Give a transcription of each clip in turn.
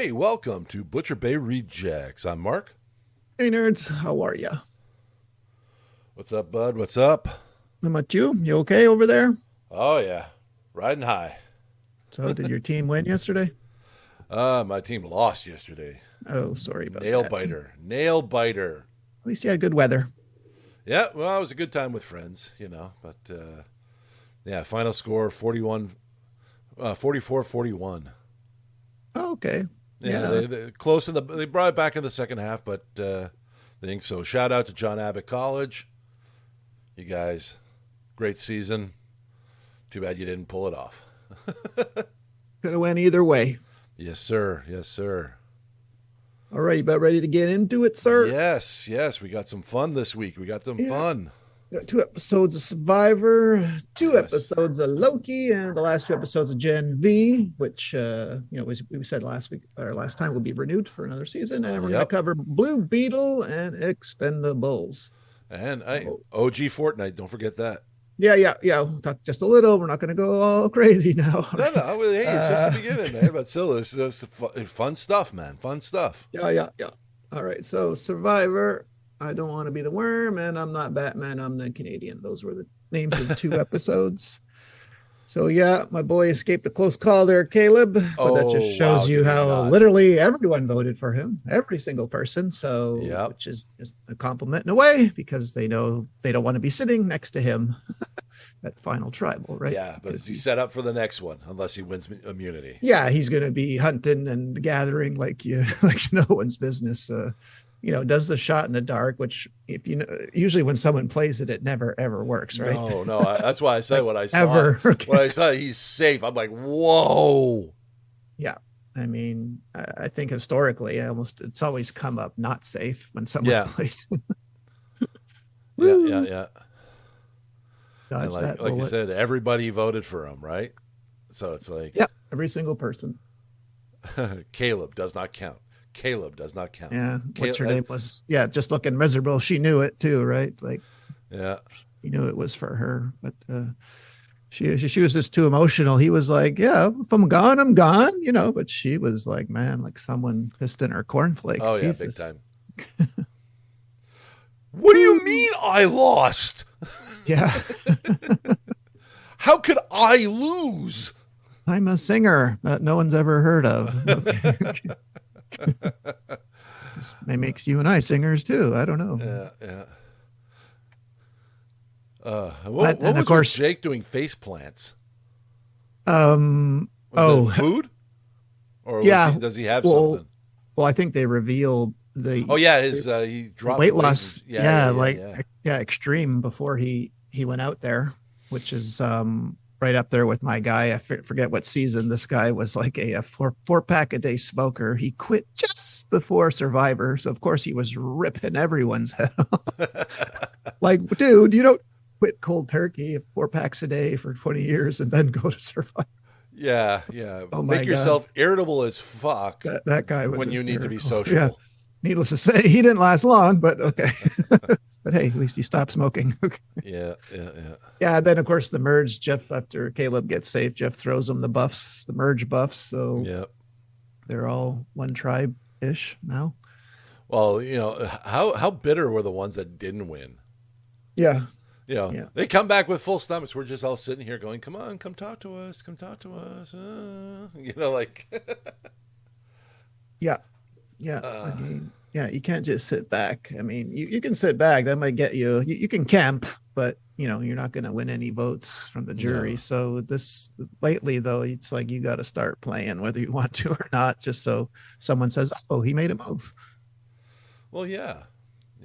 Hey, welcome to Butcher Bay Rejects. I'm Mark. Hey nerds, how are ya? What's up, bud? What's up? How about you? You okay over there? Oh, yeah. Riding high. So did your team win yesterday? My team lost yesterday. Oh, sorry about Nail that. biter. Nail biter. At least you had good weather. Yeah, well, it was a good time with friends, but yeah, final score 44-41. Oh, okay. Yeah, Yeah. they close they brought it back in the second half, but I think so. Shout out to John Abbott College. You guys, great season. Too bad you didn't pull it off. Could have went either way. Yes, sir. Yes, sir. All right, you about ready to get into it, sir? Yes, yes. We got some fun this week. We got some Yeah. fun. Got 2 episodes of Survivor, two Yes. episodes of Loki, and the last 2 episodes of Gen V, which we said last week or last time will be renewed for another season, and we're going to Yep. cover Blue Beetle and Expendables. And OG Fortnite. Don't forget that. Yeah. We'll talk just a little. We're not going to go all crazy now. No. Well, hey, it's just the beginning, man. But still, it's fun stuff, man. Fun stuff. Yeah. All right. So Survivor. I don't want to be the worm, and I'm not Batman. I'm the Canadian. Those were the names of the 2 episodes. So yeah, my boy escaped a close call there, Caleb. But that just shows wow, you how literally everyone voted for him, every single person. So which is just a compliment in a way, because they know they don't want to be sitting next to him at final tribal, right? Yeah, but is he set up for the next one unless he wins immunity? Yeah, he's going to be hunting and gathering like no one's business. Does the shot in the dark, which usually when someone plays it, it never ever works, right? No, that's why I say what I saw. Ever. When I saw he's safe, I'm like, whoa. Yeah, I mean, I think historically, it's always come up not safe when someone plays. Yeah. Dodge like you said, everybody voted for him, right? So it's like, every single person. Caleb does not count. Caleb does not count. Yeah. What's her name was? Yeah. Just looking miserable. She knew it too, right? Like, yeah, she knew it was for her, but she was just too emotional. He was like, yeah, if I'm gone, I'm gone, but she was like, man, like someone pissed in her cornflakes. Oh, yeah, Jesus. big time. What do you mean I lost? Yeah. How could I lose? I'm a singer that no one's ever heard of. Okay. It makes you and I singers too. I don't know. Yeah. What was of course Jake doing face plants? Was it food? Or does he have something? Well, I think they revealed the. Oh yeah, he dropped weight loss. Yeah, extreme before he went out there, which is right up there with my guy. I forget what season this guy was, like a four pack a day smoker. He quit just before Survivor, so of course he was ripping everyone's head off. Like, dude, you don't quit cold turkey 4 packs a day for 20 years and then go to Survivor. Yeah. Oh, make yourself irritable as fuck. That guy was when you need to be social. Yeah. Needless to say, he didn't last long, but okay. But hey, at least he stopped smoking. Yeah. Yeah, then of course the merge, Jeff, after Caleb gets safe, Jeff throws him the buffs, the merge buffs. So they're all one tribe-ish now. Well, how bitter were the ones that didn't win? Yeah. They come back with full stomachs. We're just all sitting here going, come on, come talk to us. Like. Yeah. I mean, you can't just sit back. I mean, you can sit back. That might get you. You can camp, but you're not going to win any votes from the jury. No. So this lately, though, it's like you got to start playing whether you want to or not, just so someone says, "Oh, he made a move." Well, yeah.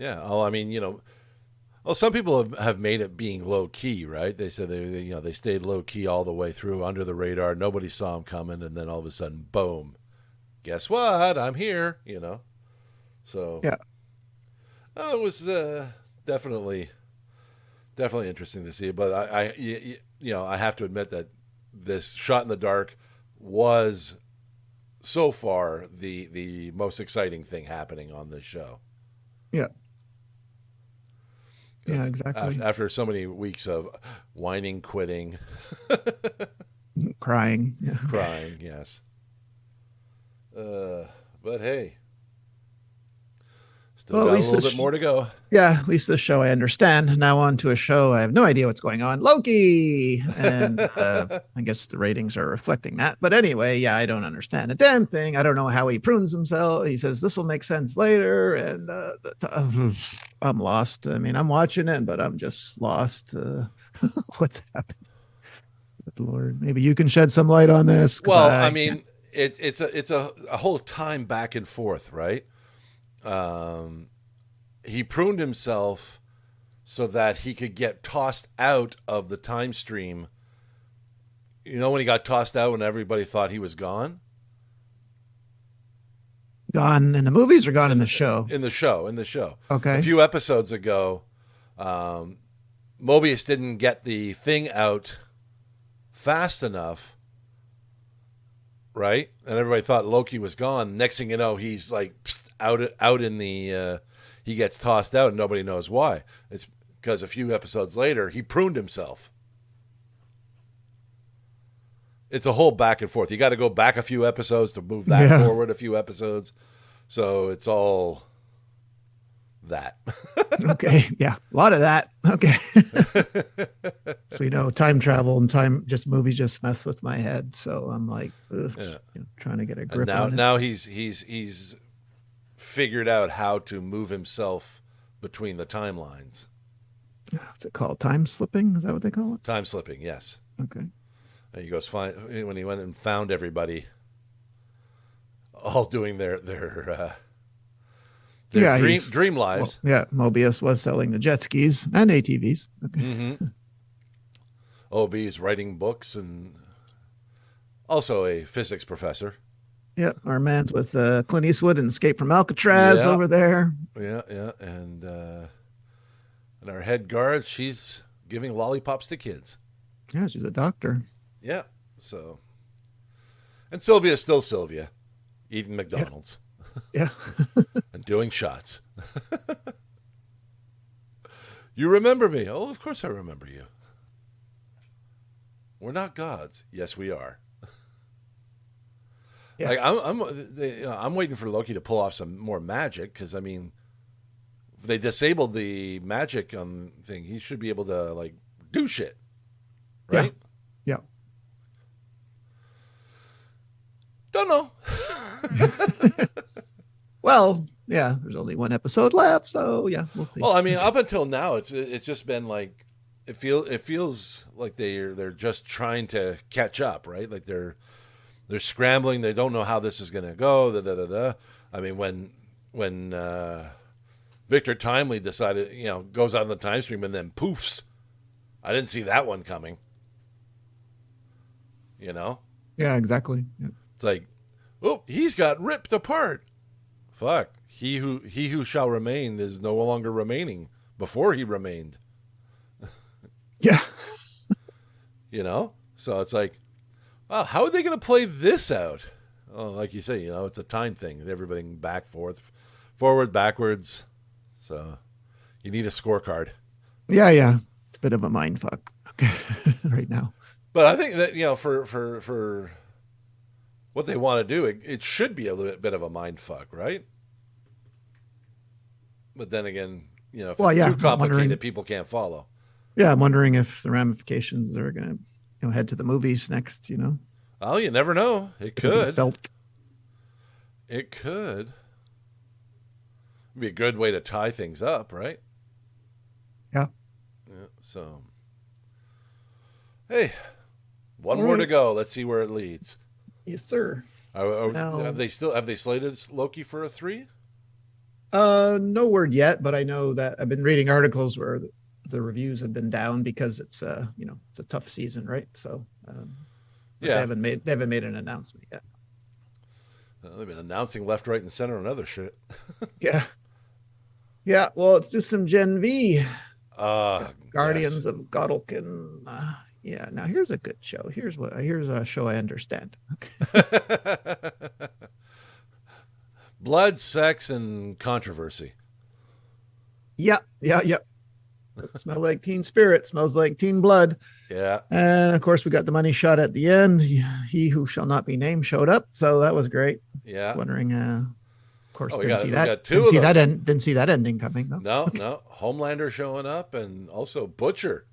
Oh, I mean, well, some people have made it being low key, right? They said they stayed low key all the way through, under the radar. Nobody saw them coming, and then all of a sudden, boom. Guess what? I'm here, So yeah, it was definitely interesting to see. But I have to admit that this shot in the dark was so far the most exciting thing happening on this show. Yeah. Yeah, exactly. After so many weeks of whining, quitting, crying, crying, yes. Uh, but hey, still Well, at got a least little this, bit more to go. yeah, at least this show I understand. Now on to a show I have no idea what's going on. Loki, and I guess the ratings are reflecting that. But anyway, yeah, I don't understand a damn thing. I don't know how he prunes himself. He says this will make sense later, and I'm lost. I mean, I'm watching it, but I'm just lost. What's happening? Good Lord, maybe you can shed some light on this because Well, I I can't. mean, it's a whole time back and forth, right? Um, he pruned himself so that he could get tossed out of the time stream. You know when he got tossed out when everybody thought he was gone? Gone in the movies or gone in the show? In the show. A Okay. few episodes ago, um, Mobius didn't get the thing out fast enough, right? And everybody thought Loki was gone. Next thing you know, he's like out in the. He gets tossed out, and nobody knows why. It's because a few episodes later, he pruned himself. It's a whole back and forth. You got to go back a few episodes to move that Yeah. forward a few episodes. So it's all that. Okay. Yeah. A lot of that. Okay. So, time travel and time just movies just mess with my head. So I'm like, ugh, Yeah. trying to get a And grip now on it. now he's figured out how to move himself between the timelines. What's it called? Time slipping? Is that what they call it? Time slipping, yes. Okay. And he goes find when he went and found everybody, all doing their Yeah. dream lives. Yeah. Mobius was selling the jet skis and ATVs. Okay. Mm-hmm. OB is writing books and also a physics professor. Yeah. Our man's with Clint Eastwood and Escape from Alcatraz Yeah. over there. Yeah, and our head guard, she's giving lollipops to kids. Yeah. She's a doctor. Yeah, so and Sylvia's still Sylvia, eating McDonald's Yeah. and doing shots. You remember me? Oh, of course I remember you. We're not gods. Yes, we are. Yeah. Like I'm waiting for Loki to pull off some more magic because I mean, if they disabled the magic thing, he should be able to like do shit, right? Yeah. Don't know. Well, yeah, there's only one episode left, so yeah, we'll see. Well, I mean, up until now, it's just been like it feels like they're just trying to catch up, right? Like they're scrambling. They don't know how this is going to go. Da, da, da, da. I mean, when Victor Timely decided, goes out in the time stream and then poofs, I didn't see that one coming. Yeah, exactly. Yeah. It's like, oh, he's got ripped apart. Fuck. He who shall remain is no longer remaining before he remained. Yeah. So it's like, oh, how are they going to play this out? Oh, like you say, it's a time thing. Everything back, forward, backwards. So you need a scorecard. Yeah. It's a bit of a mind fuck. Okay. Right now. But I think that, for what they want to do, it should be a little bit of a mind fuck, right? But then again, if it's too complicated, people can't follow. Yeah, I'm wondering if the ramifications are going to head to the movies next, Well, you never know. It could. It could. It'd be a good way to tie things up, right? Yeah. So, hey, one All more right. to go. Let's see where it leads. Yes, sir. Have they slated Loki for a 3? No word yet, but I know that I've been reading articles where the reviews have been down because it's it's a tough season, right? So Yeah. they haven't made an announcement yet. They've been announcing left, right, and center and other shit. Yeah. Well, let's do some Gen V. Guardians Yes. of Godolkin. Yeah. Now here's a good show. Here's a show I understand. Okay. Blood, sex, and controversy. Yeah. Doesn't smell like Teen Spirit. Smells like Teen Blood. Yeah. And of course, we got the money shot at the end. He who shall not be named showed up, so that was great. Yeah. Wondering, of course, Oh, didn't see we that. got two of them. Didn't see that ending coming. No. No, no. Homelander showing up and also Butcher.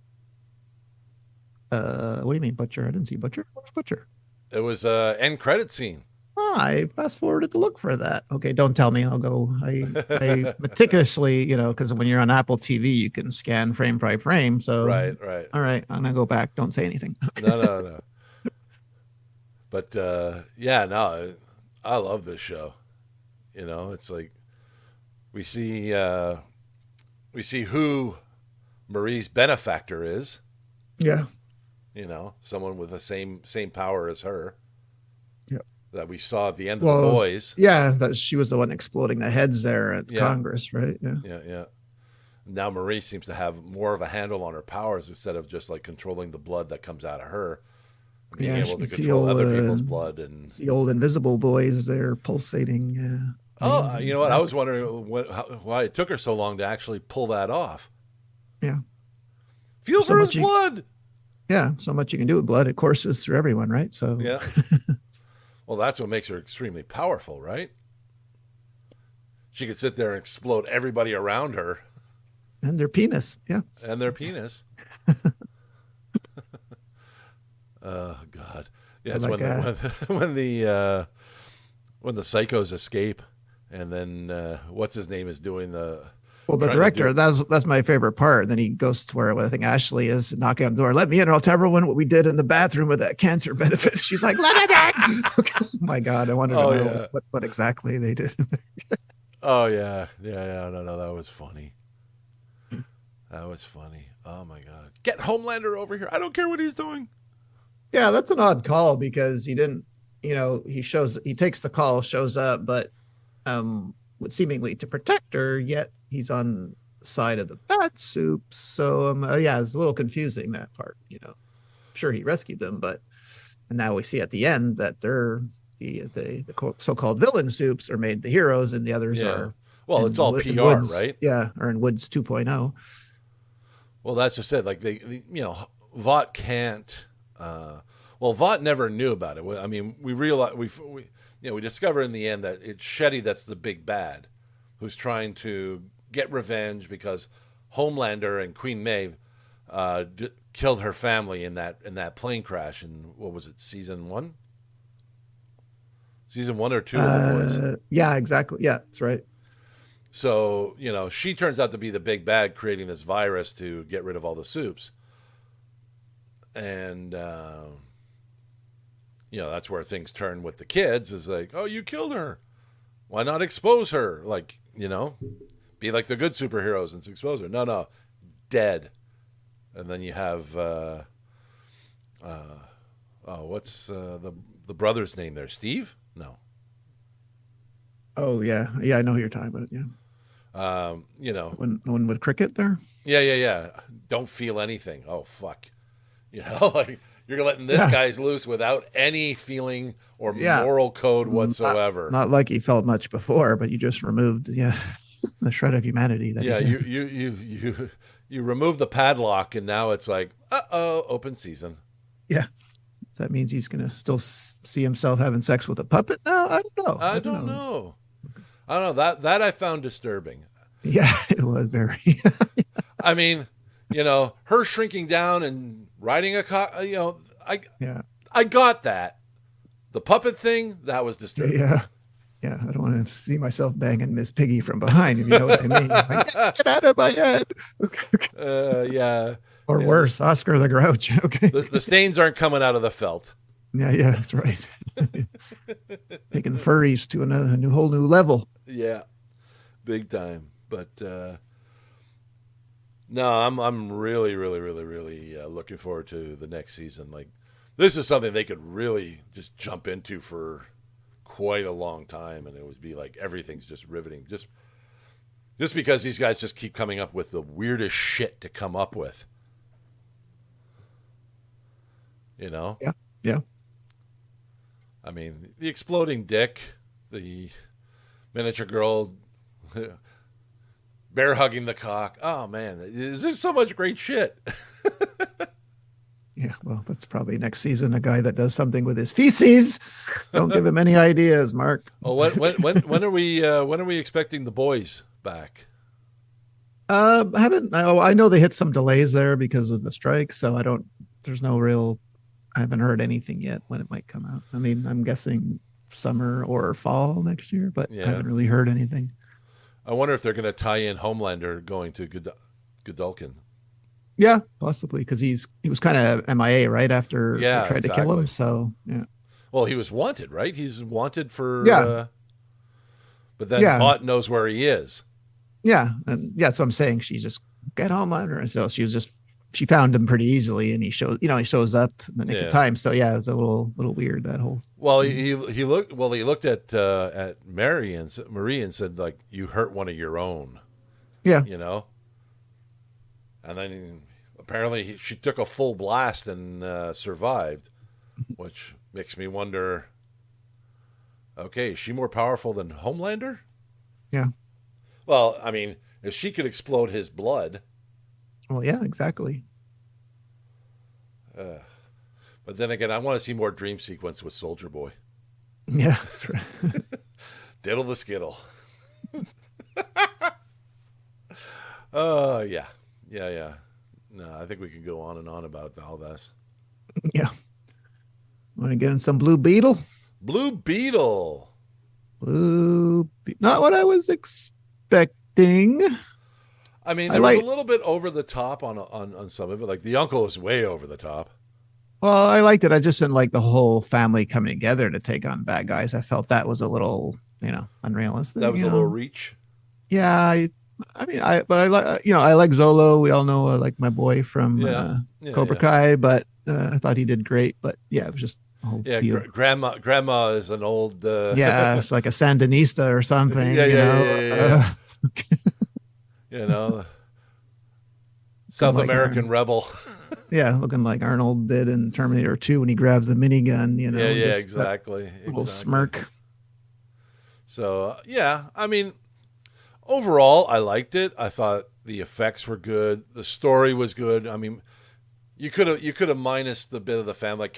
What do you mean, Butcher? I didn't see Butcher. What's Butcher? It was end credit scene. Oh, I fast forwarded to look for that. Okay, don't tell me. I'll go. I meticulously, because when you're on Apple TV, you can scan frame by frame. So, Right, right. all right, I'm gonna go back. Don't say anything. No, no, no. But yeah, no, I love this show. It's like we see who Marie's benefactor is. Yeah. Someone with the same power as her. Yep. That we saw at the end of The Boys. Yeah, that she was the one exploding the heads there at Yeah. Congress, right? Yeah. Yeah, yeah. Now Marie seems to have more of a handle on her powers instead of just like controlling the blood that comes out of her. Being Yeah, able to control other people's blood and the old invisible boys, they're pulsating. oh, you know what? I was wondering why it took her so long to actually pull that off. Yeah. Feel for his blood. Yeah, so much you can do with blood. It courses through everyone, right? So yeah. Well, that's what makes her extremely powerful, right? She could sit there and explode everybody around her. And their penis, yeah. And their penis. Oh God! Yeah, it's like when the psychos escape, and then what's his name is doing the. Well, the director, that's my favorite part. Then he goes to where I think Ashley is knocking on the door. Let me in, or I'll tell everyone what we did in the bathroom with that cancer benefit. She's like, let him in. Oh my God, I wanted to know what exactly they did. Oh yeah. No, that was funny. That was funny. Oh my God, get Homelander over here. I don't care what he's doing. Yeah, that's an odd call because he didn't. He takes the call, shows up, but seemingly to protect her, yet he's on the side of the bat soup. So yeah, it's a little confusing, that part. Sure, he rescued them, but and now we see at the end that they're the so-called villain soups are made the heroes, and the others are. Well, it's all PR, right? Yeah, or in Woods 2.0. Well, that's just it. Like Vought can't. Well, Vought never knew about it. I mean, we realize we discover in the end that it's Shetty that's the big bad, who's trying to get revenge because Homelander and Queen Maeve killed her family in that plane crash in what was it, season 1? Season 1 or 2 of The Boys. Yeah, exactly. Yeah, that's right. So she turns out to be the big bad, creating this virus to get rid of all the soups, and. That's where things turn with the kids is like, oh, you killed her. Why not expose her? Like, be like the good superheroes and expose her. No, dead. And then you have, what's the brother's name there? Steve? No. Oh, yeah. Yeah, I know who you're talking about. Yeah. One with cricket there? Yeah. Don't feel anything. Oh, fuck. Like, you're letting this guy's loose without any feeling or moral code whatsoever. Not like he felt much before, but you just removed the shred of humanity. You remove the padlock, and now it's like, open season. Yeah. So that means he's going to still see himself having sex with a puppet now? I don't know. I don't know. I don't know. That I found disturbing. Yeah, it was very. I mean, her shrinking down and riding a cock, I got that. The puppet thing, that was disturbing. Yeah. Yeah, I don't want to see myself banging Miss Piggy from behind, if you know what I mean. Like, get out of my head. Yeah. Or worse, Oscar the Grouch. Okay. The stains aren't coming out of the felt. Yeah, that's right. Taking furries to a whole new level. Yeah, big time. But no, I'm really, really, really, really looking forward to the next season. Like, this is something they could really just jump into for quite a long time, and it would be like everything's just riveting. Just because these guys just keep coming up with the weirdest shit to come up with. Yeah. I mean, the exploding dick, the miniature girl bear hugging the cock. Oh man, there's so much great shit. Yeah, well, that's probably next season. A guy that does something with his feces. Don't give him any ideas, Mark. Oh, when are we expecting the boys back? I haven't. I know they hit some delays there because of the strike, so I don't. There's no real. I haven't heard anything yet when it might come out. I mean, I'm guessing summer or fall next year, but I Yeah, haven't really heard anything. I wonder if they're going to tie in Homelander going to Godolkin. Yeah, possibly because he was kind of MIA right after they Yeah, tried to kill him. exactly. So yeah, Well, he was wanted, right? He's wanted for, yeah, but then yeah, Vought knows where he is. yeah, and yeah. So I'm saying she just get home on her, and so she was just she found him pretty easily, and he shows up in the nick of Yeah. time. So yeah, it was a little weird that whole Well, thing. he looked at Marie and said like, "You hurt one of your own," Yeah, you know. And then apparently she took a full blast and survived, which makes me wonder. Okay, is she more powerful than Homelander? yeah. Well, I mean, if she could explode his blood, Well, yeah, exactly. but then again, I want to see more dream sequence with Soldier Boy. Yeah, that's right. Diddle the skittle. Yeah, yeah. No, I think we could go on and on about all this. Yeah. Want to get in some Blue Beetle? Blue Beetle. Not what I was expecting. I mean, I there was a like. little bit over the top on some of it. Like the uncle is way over the top. Well, I liked it. I just didn't like the whole family coming together to take on bad guys. I felt that was a little, unrealistic. That was a little reach. Yeah. But I like, I like Zolo. We all know I like my boy from Yeah, Cobra yeah. Kai, but I thought he did great. But yeah, it was just a whole Yeah, deal. grandma is an old. Yeah, it's like a Sandinista or something, Yeah, yeah, yeah, yeah, yeah. You know, looking South like American rebel. yeah, looking like Arnold did in Terminator 2 when he grabs the minigun, Yeah, yeah, just that exactly, little exactly. smirk. So yeah, I mean, overall, I liked it. I thought the effects were good. The story was good. I mean, you could have minus the bit of the family.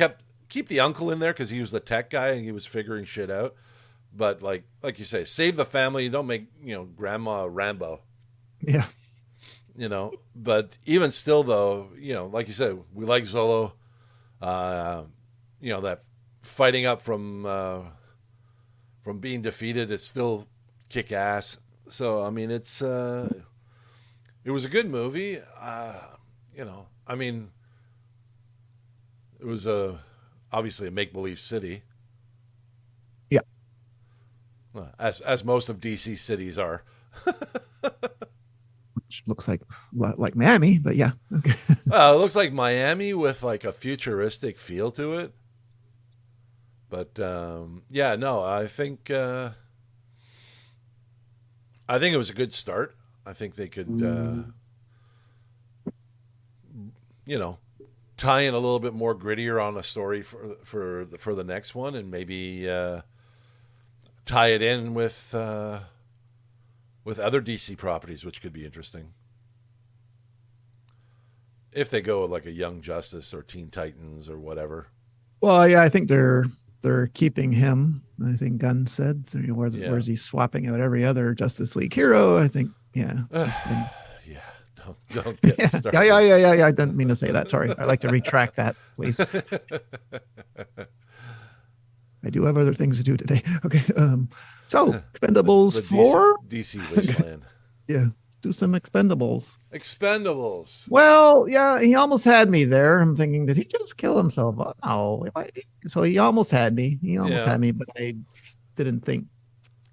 Keep the uncle in there because he was the tech guy and he was figuring shit out. But like you say, save the family. You don't make Grandma Rambo. Yeah. But even still, though, like you said, we like Zolo. That fighting up from being defeated, it's still kick ass. So I mean, it was a good movie. I mean, it was obviously a make believe city, Yeah. as most of DC cities are. Which looks like Miami, but yeah. Okay. It looks like Miami with like a futuristic feel to it. But yeah, no, I think it was a good start. I think they could, tie in a little bit more grittier on a story for the next one, and maybe tie it in with other DC properties, which could be interesting. If they go with like a Young Justice or Teen Titans or whatever. Well, yeah, I think they're keeping him. I think Gunn said, Yeah. where's he swapping out every other Justice League hero? I think, yeah. Yeah, don't get me Yeah, started. yeah. I didn't mean to say that. Sorry. I'd like to retract that, please. I do have other things to do today. Okay. So Expendables The 4. DC Wasteland. Yeah. Do some Expendables. Expendables. Well, yeah, he almost had me there. I'm thinking, did he just kill himself? Oh, no. So he almost had me. He almost Yeah. had me, but I didn't think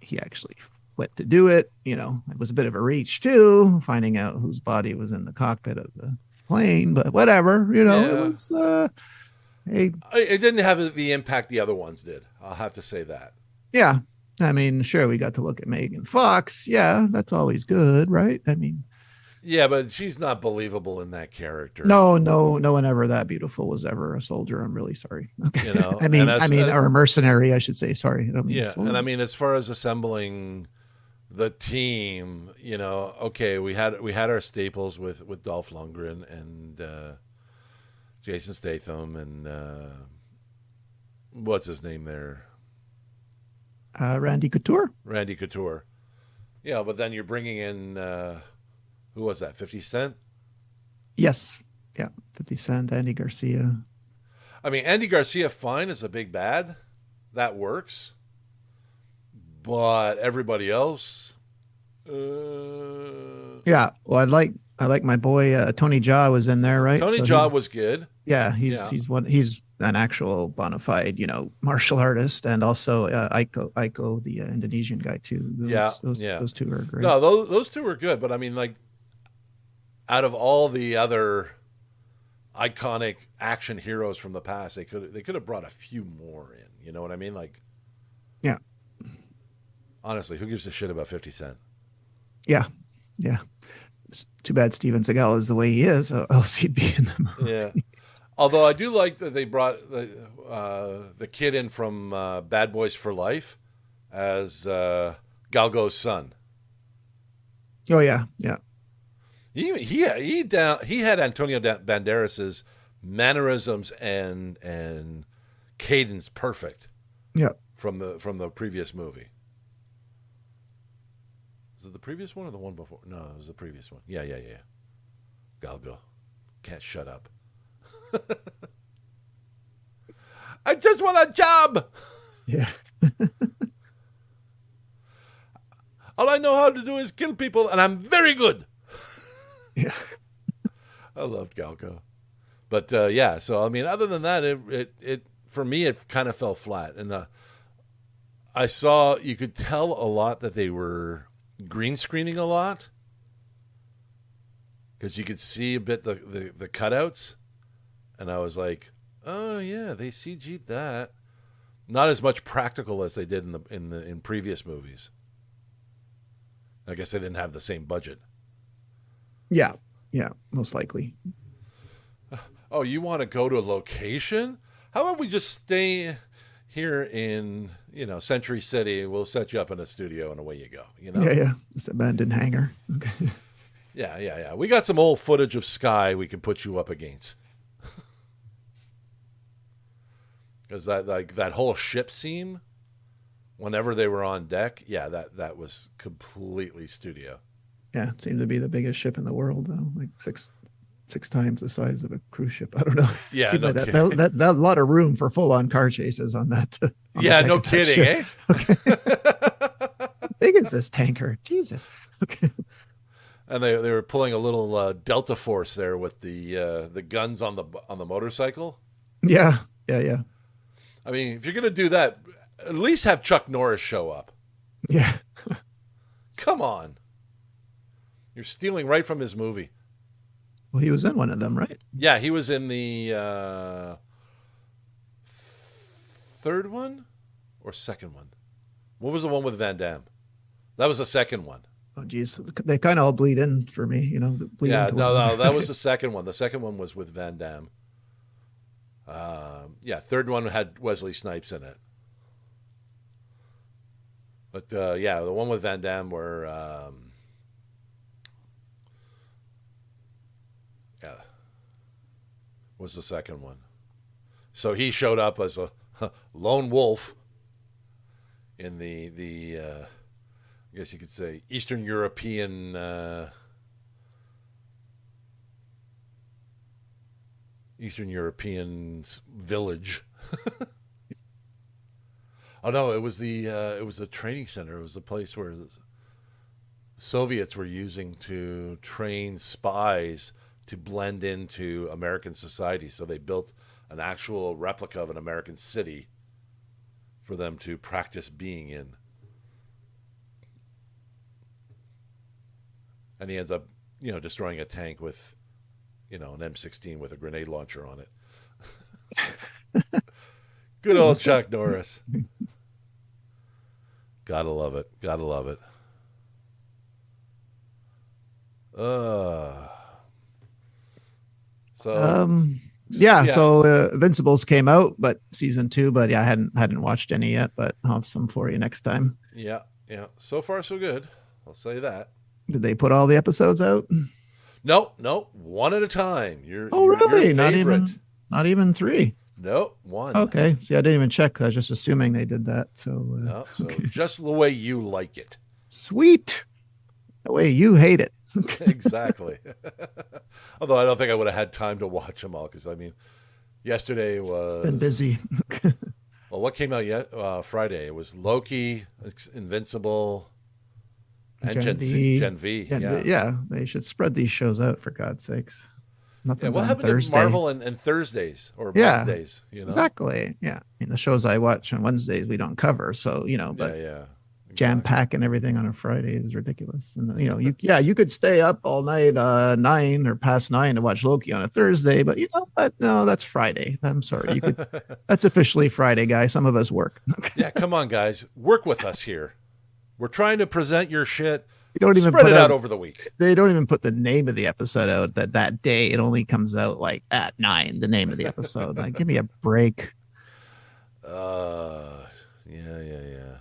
he actually went to do it. It was a bit of a reach too, finding out whose body was in the cockpit of the plane, but whatever, it Yeah. was hey, It didn't have the impact the other ones did. I'll have to say that. yeah. I mean, sure, we got to look at Megan Fox. Yeah, that's always good, right? I mean, Yeah, but she's not believable in that character. no one ever that beautiful was ever a soldier. I'm really sorry. Okay. I mean, and or a mercenary, I should say. Sorry. I don't mean yeah, soldier. and I mean, as far as assembling the team, okay, we had our staples with Dolph Lundgren and Jason Statham and what's his name there? Randy Couture. Randy Couture. Yeah, but then you're bringing in who was that? 50 Cent. Yes. Yeah. 50 Cent, Andy Garcia. I mean, Andy Garcia, fine as a big bad, that works. But everybody else, Yeah. Well, I like my boy Tony Jaa was in there, right? Tony So Jaa was good. yeah, Yeah, he's an actual bona fide, martial artist, and also Aiko, the Indonesian guy too. yeah, Those yeah. those two are great. No, those two were good. But I mean, like, out of all the other iconic action heroes from the past, they could have brought a few more in. You know what I mean? Like, Yeah. honestly, who gives a shit about 50 Cent? Yeah. Yeah. It's too bad Steven Seagal is the way he is, or else he'd be in the movie. Yeah. Although I do like that they brought the kid in from Bad Boys for Life as Galgo's son. Oh yeah, yeah, He had Antonio Banderas's mannerisms and cadence perfect yeah. from the previous movie. Was it the previous one or the one before? No, it was the previous one. Yeah. Galgo can't shut up. I just want a job. Yeah. All I know how to do is kill people, and I'm very good. Yeah. I loved Galgo, but yeah. So I mean, other than that, it for me it kind of fell flat, and I saw you could tell a lot that they were green screening a lot because you could see a bit the cutouts, and I was like, oh yeah, they CG'd that. Not as much practical as they did in previous movies. I guess they didn't have the same budget. Yeah. Yeah. Most likely. Oh, you want to go to a location? How about we just stay here in, Century City, and we'll set you up in a studio and away you go, Yeah. Yeah. This abandoned hangar. Okay. Yeah. We got some old footage of Sky we can put you up against. Because that whole ship scene, whenever they were on deck, yeah, that was completely studio. Yeah. It seemed to be the biggest ship in the world, though. Like six times the size of a cruise ship. I don't know. Yeah, Seemed no like kidding. that a lot of room for full on car chases on that. On the Yeah, deck no of that kidding, ship. eh? Okay. How big is this tanker? Jesus. Okay. And they were pulling a little Delta Force there with the guns on the motorcycle. Yeah. Yeah. Yeah. I mean, if you're gonna do that, at least have Chuck Norris show up. Yeah. Come on, you're stealing right from his movie. Well, he was in one of them, right? Yeah, he was in the third one or second one. What was the one with Van Damme? That was the second one. Oh, geez. They kind of all bleed in for me, bleed Yeah, into no, one. that was the second one. The second one was with Van Damme. Yeah, third one had Wesley Snipes in it. But yeah, the one with Van Damme where yeah, was the second one. So he showed up as a lone wolf in the I guess you could say Eastern European village. Oh no, it was the training center. It was the place where the Soviets were using to train spies to blend into American society. So they built an actual replica of an American city for them to practice being in. And he ends up, destroying a tank with, an M16 with a grenade launcher on it. Good old Chuck Norris. Gotta love it. Gotta love it. Yeah. So Invincibles came out, but season 2. But yeah, I hadn't watched any yet. But I'll have some for you next time. Yeah. So far, so good. I'll say that. Did they put all the episodes out? No, one at a time. You're really? your Not favorite. even. Not even 3. Nope, 1. Okay. See, I didn't even check. I was just assuming they did that. So, No, so okay. just the way you like it. Sweet. The way you hate it. Exactly. Although I don't think I would have had time to watch them all because, I mean, yesterday It's been was, busy. well, what came out yet? Friday. It was Loki, Invincible, and Gen Gen C, V. Gen V. Gen Yeah. V. Yeah. They should spread these shows out for God's sakes. Yeah. Nothing's What on happened to Thursday. Marvel and Thursdays or Yeah. Wednesdays, Exactly. Yeah. I mean, the shows I watch on Wednesdays we don't cover. So, Yeah, but yeah. jam Exactly. pack and everything on a Friday is ridiculous. And you could stay up all night, 9 or past 9 to watch Loki on a Thursday, but but no, that's Friday. I'm sorry. That's officially Friday, guys. Some of us work. Yeah, come on, guys. Work with us here. We're trying to present your shit. They don't even Spread put it out out over the week. they don't even put the name of the episode out that day. It only comes out like at 9, the name of the episode. Like, give me a break. Yeah, yeah, yeah.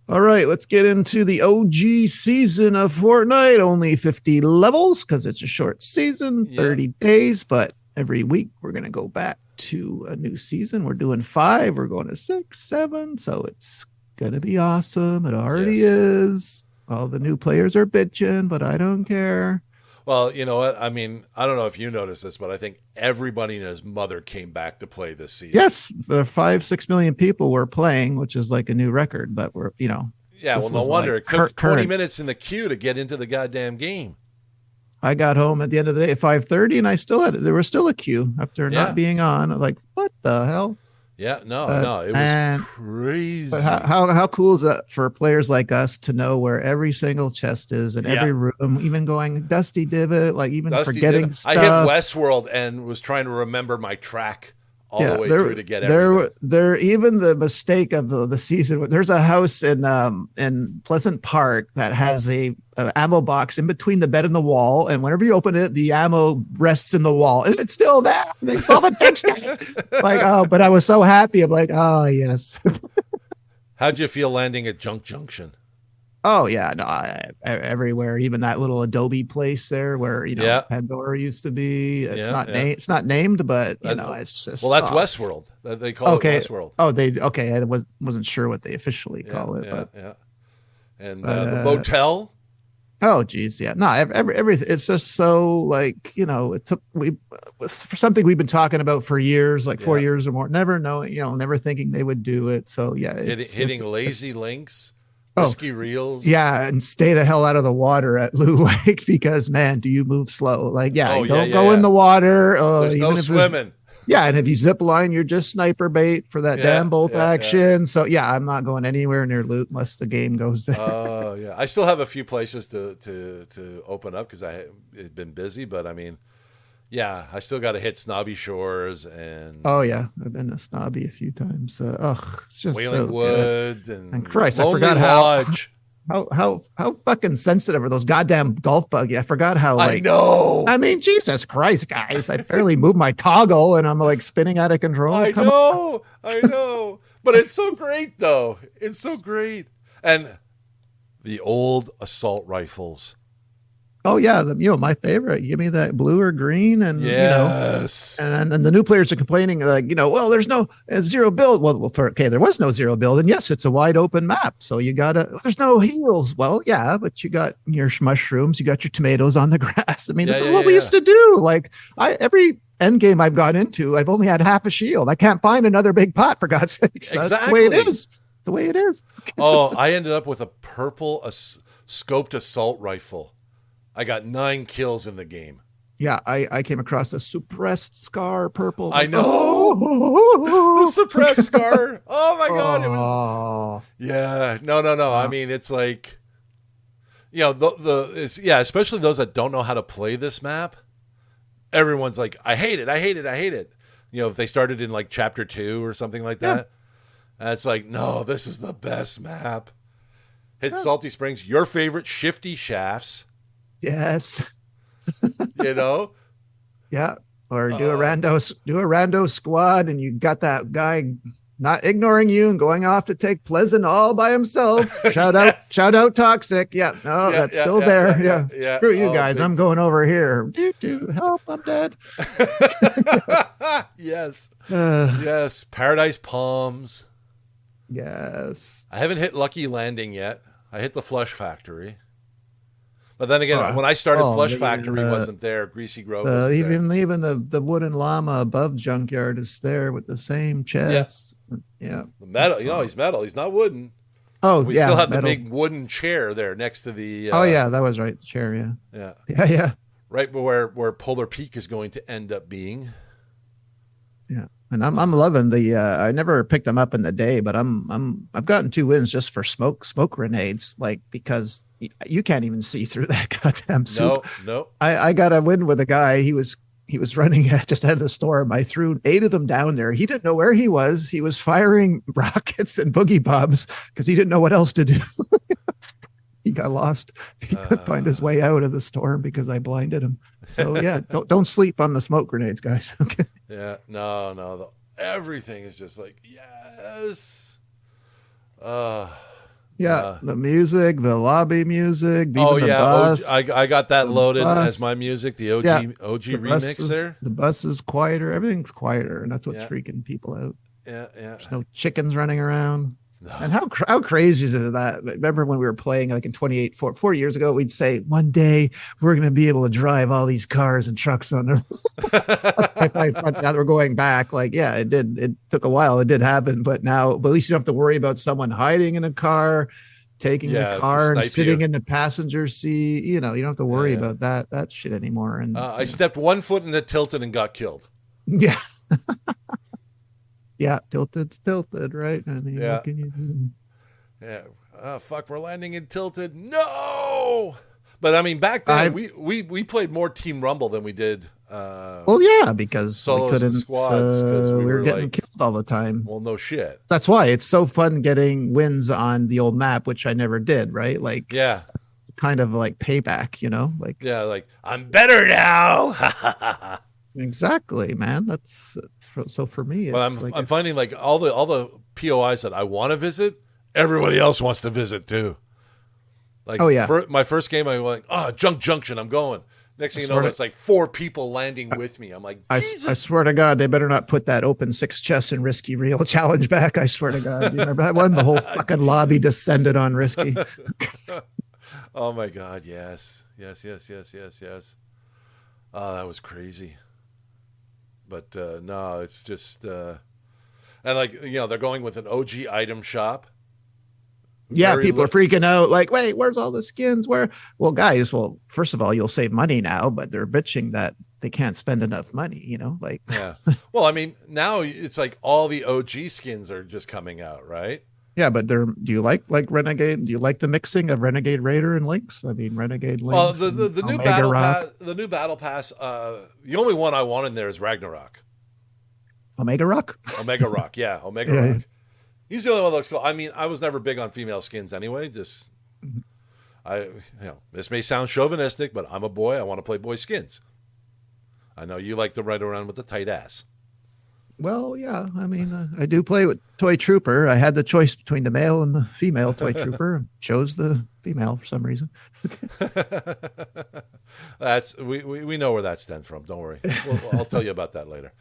All right, let's get into the OG season of Fortnite. Only 50 levels because it's a short season, 30 days, but every week we're going to go back to a new season. We're doing 5, we're going to 6, 7, so it's going to be awesome. It already is. All the new players are bitching, but I don't care. Well, you know what? I mean, I don't know if you noticed this, but I think everybody and his mother came back to play this season. Yes, the 5-6 million people were playing, which is like a new record that we're, Yeah, well, no wonder. It took 20 minutes in the queue to get into the goddamn game. I got home at the end of the day at 5:30, and there was still a queue after not being on. Like, what the hell? Yeah, no, it was crazy. But how cool is that for players like us to know where every single chest is in every room, even going Dusty Divot, like even forgetting stuff. I hit Westworld and was trying to remember my track all the way through to get everything. There, even the mistake of the season. There's a house in Pleasant Park that has a ammo box in between the bed and the wall, and whenever you open it, the ammo rests in the wall, and it's still there. They still haven't fixed it. Like, oh, but I was so happy. I'm like, oh yes. How'd you feel landing at Junk Junction? Oh yeah, no, everywhere. Even that little Adobe place there, where Pandora used to be. It's It's not named, but it's just. Well, that's Westworld. They call it Westworld. Oh, I wasn't sure what they officially call it. Yeah. And the motel. Oh geez, yeah. No, everything. It's just so like it took for something we've been talking about for years, like 4 years or more. Never knowing, never thinking they would do it. So yeah, hitting lazy links. Whiskey reels. Yeah, and stay the hell out of the water at Lou Lake because, man, do you move slow? Like, don't go in the water. There's no swimming. Yeah, and if you zip line, you're just sniper bait for that damn bolt action. So, I'm not going anywhere near loot unless the game goes there. Oh, yeah. I still have a few places to open up because I had been busy, but I mean, yeah, I still got to hit Snobby Shores and. Oh yeah, I've been to Snobby a few times. It's just Wailing Woods and Christ, Lonely I forgot Lodge. how fucking sensitive are those goddamn golf buggy? I forgot how. Like, I know. I mean, Jesus Christ, guys! I barely moved my toggle, and I'm like spinning out of control. I know, but it's so great though. It's so great, and the old assault rifles. Oh yeah, my favorite. Give me that blue or green, and yes, and the new players are complaining like, well, there's no zero build. Well, there was no zero build, and yes, it's a wide open map, so there's no heals. Well, yeah, but you got your mushrooms, you got your tomatoes on the grass. I mean, this is what we used to do. Like every end game I've gone into, I've only had half a shield. I can't find another big pot for God's sakes. Exactly. That's the way it is. The way it is. Oh, I ended up with a purple scoped assault rifle. I got 9 kills in the game. Yeah, I came across a suppressed scar purple. I know. The suppressed scar. Oh my God. It was. Yeah. No. I mean, it's like, especially those that don't know how to play this map. Everyone's like, I hate it. If they started in like chapter 2 or something like that. And it's like, no, this is the best map. Hit Salty Springs, your favorite shifty shafts. Yes. Yeah. Or do a rando squad, and you got that guy not ignoring you and going off to take Pleasant all by himself. Yes. Shout out Toxic. Yeah, no, that's still there. Yeah. Screw you Oh, guys. I'm going over here. Help, I'm dead. Yes. Uh, Yes. Paradise Palms. yes. I haven't hit Lucky Landing yet. I hit the Flush Factory. But then again, when I started, Flush Factory wasn't there. Greasy Grove wasn't there. Even the wooden llama above Junkyard is there with the same chest. Yeah. The metal, he's metal. He's not wooden. Oh, we yeah. still have metal. the big wooden chair there next to the. Oh, yeah, that was right. The chair, yeah. Yeah. Yeah. Right where Polar Peak is going to end up being. Yeah. And I'm loving the I never picked them up in the day, but I've gotten 2 wins just for smoke grenades, like, because you can't even see through that goddamn soup. No. I got a win with a guy. He was running just out of the storm. I threw 8 of them down there. He didn't know where he was. He was firing rockets and boogie bombs because he didn't know what else to do. He got lost. He couldn't find his way out of the storm because I blinded him. So yeah, don't sleep on the smoke grenades, guys. Okay. Yeah, no. Everything is just like, yes. The music, the lobby music. Even Oh the yeah, bus, I got that loaded as my music. The OG remix there. The bus is quieter. Everything's quieter, and that's what's freaking people out. Yeah. There's no chickens running around. No. And how crazy is that? Remember when we were playing like in 4 years ago, we'd say one day we're going to be able to drive all these cars and trucks on them. Now we're going back. Like, yeah, it did. It took a while. It did happen. But now, at least you don't have to worry about someone hiding in a car, taking the car and sitting in the passenger seat. You don't have to worry about that shit anymore. And I stepped 1 foot into Tilted and got killed. Yeah. Yeah, tilted, right? I mean, what can you do? Yeah. Oh, fuck, we're landing in Tilted. No! But, I mean, back then, we played more Team Rumble than we did... well, yeah, because we couldn't... squads, we were getting killed all the time. Well, no shit. That's why it's so fun getting wins on the old map, which I never did, right? Like, it's kind of like payback, Like, yeah, like, I'm better now! Exactly, man. That's... So for me, it's I'm finding like all the POIs that I want to visit, everybody else wants to visit too. Like, my first game, I went, Junk Junction, I'm going. Next thing you know, it's like 4 people landing with me. I'm like, Jesus. I swear to God, they better not put that open 6 chests and Risky Real challenge back. I swear to God. You remember that one? The whole fucking lobby descended on Risky. Oh my God, yes. Oh, that was crazy. But no, it's just, and like, they're going with an OG item shop. Yeah, people are freaking out. Like, wait, where's all the skins? Well, guys, first of all, you'll save money now, but they're bitching that they can't spend enough money, like. Yeah. Well, I mean, now it's like all the OG skins are just coming out, right? Yeah, but do you like Renegade? Do you like the mixing of Renegade Raider and Lynx? I mean, Renegade Lynx. Well, the new battle pass, the only one I want in there is Ragnarok. Omega Rock? Omega Rock, yeah, Omega Rock. He's the only one that looks cool. I mean, I was never big on female skins anyway. This may sound chauvinistic, but I'm a boy. I want to play boy skins. I know you like to ride around with the tight ass. Well, yeah. I mean, I do play with Toy Trooper. I had the choice between the male and the female Toy Trooper. Chose the female for some reason. We know where that stems from. Don't worry. I'll tell you about that later.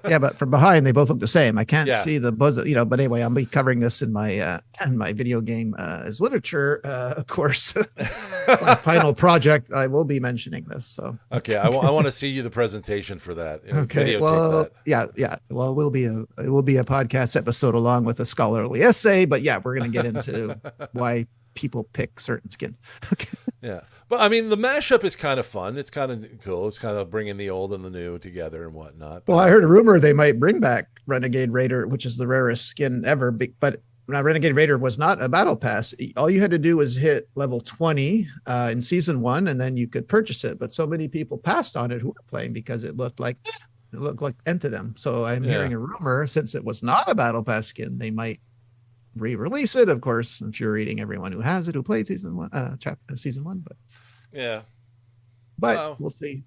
Yeah, but from behind they both look the same. I can't see the buzz. But anyway, I'll be covering this in my video game as literature course. My final project. I will be mentioning this. So okay, I want to see you the presentation for that. Okay, well, yeah. Well, it will be a podcast episode along with a scholarly essay. But yeah, we're going to get into why people pick certain skins. Okay. Yeah. But I mean, the mashup is kind of fun. It's kind of cool. It's kind of bringing the old and the new together and whatnot. Well, I heard a rumor they might bring back Renegade Raider, which is the rarest skin ever. But Renegade Raider was not a battle pass. All you had to do was hit level 20 in season 1, and then you could purchase it. But so many people passed on it who were playing because it looked like end to them. So I'm hearing a rumor, since it was not a battle pass skin, they might re-release it. Of course, infuriating everyone who has it, who played season 1, season 1. But we'll see.